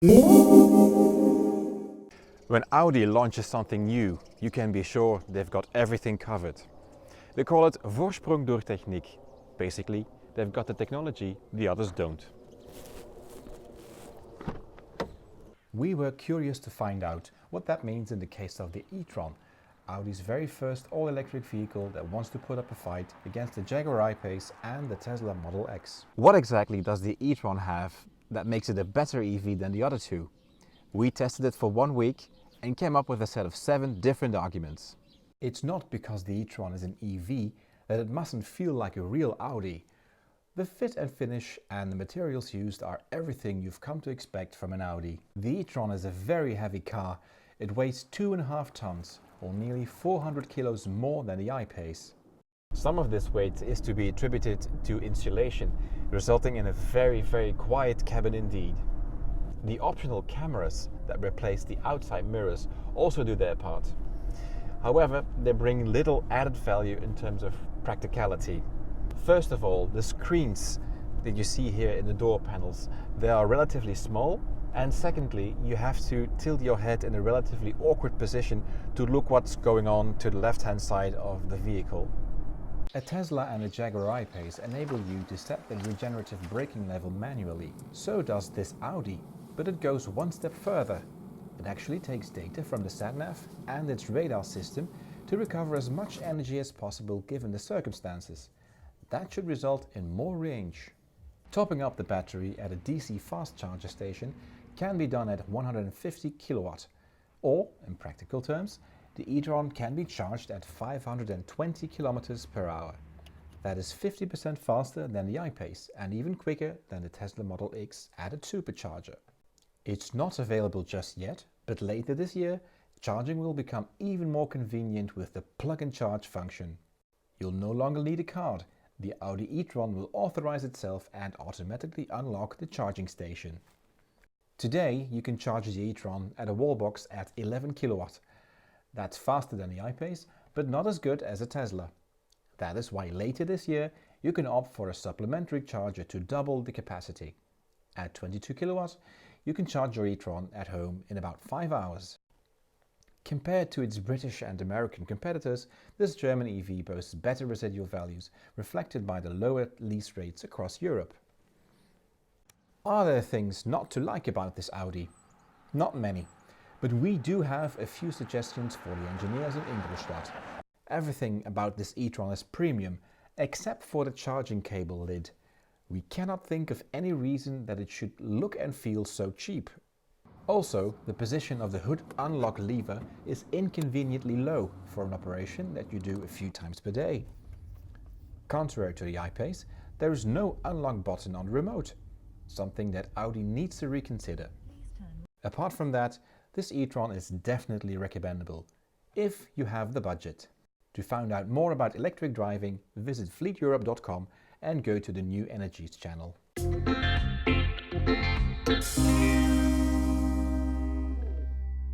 When Audi launches something new, you can be sure they've got everything covered. They call it voorsprong door techniek. Basically, they've got the technology the others don't. We were curious to find out what that means in the case of the e-tron, Audi's very first all-electric vehicle that wants to put up a fight against the Jaguar I-Pace and the Tesla Model X. What exactly does the e-tron have that makes it a better EV than the other two? We tested it for 1 week and came up with a set of 7 different arguments. It's not because the e-tron is an EV that it mustn't feel like a real Audi. The fit and finish and the materials used are everything you've come to expect from an Audi. The e-tron is a very heavy car. It weighs 2.5 tons, or nearly 400 kilos more than the I-Pace. Some of this weight is to be attributed to insulation, resulting in a very quiet cabin indeed. The optional cameras that replace the outside mirrors also do their part. However, they bring little added value in terms of practicality. First of all, the screens that you see here in the door panels, they are relatively small, and secondly, you have to tilt your head in a relatively awkward position to look what's going on to the left-hand side of the vehicle. A Tesla and a Jaguar I-Pace enable you to set the regenerative braking level manually. So does this Audi, but it goes one step further. It actually takes data from the sat-nav and its radar system to recover as much energy as possible given the circumstances. That should result in more range. Topping up the battery at a DC fast charger station can be done at 150 kilowatt, or, in practical terms, the e-tron can be charged at 520 kilometers per hour. That is 50% faster than the I-Pace and even quicker than the Tesla Model X added supercharger. It's not available just yet, but later this year, charging will become even more convenient with the plug-and-charge function. You'll no longer need a card. The Audi e-tron will authorize itself and automatically unlock the charging station. Today, you can charge the e-tron at a wall box at 11 kilowatt. That's faster than the I-Pace, but not as good as a Tesla. That is why later this year, you can opt for a supplementary charger to double the capacity. At 22 kilowatts, you can charge your e-tron at home in about 5 hours. Compared to its British and American competitors, this German EV boasts better residual values, reflected by the lower lease rates across Europe. Are there things not to like about this Audi? Not many, but we do have a few suggestions for the engineers in Ingolstadt. Everything about this e-tron is premium, except for the charging cable lid. We cannot think of any reason that it should look and feel so cheap. Also, the position of the hood unlock lever is inconveniently low for an operation that you do a few times per day. Contrary to the I-Pace, there is no unlock button on the remote, something that Audi needs to reconsider. Apart from that, this e-tron is definitely recommendable, if you have the budget. To find out more about electric driving, visit fleeteurope.com and go to the New Energies channel.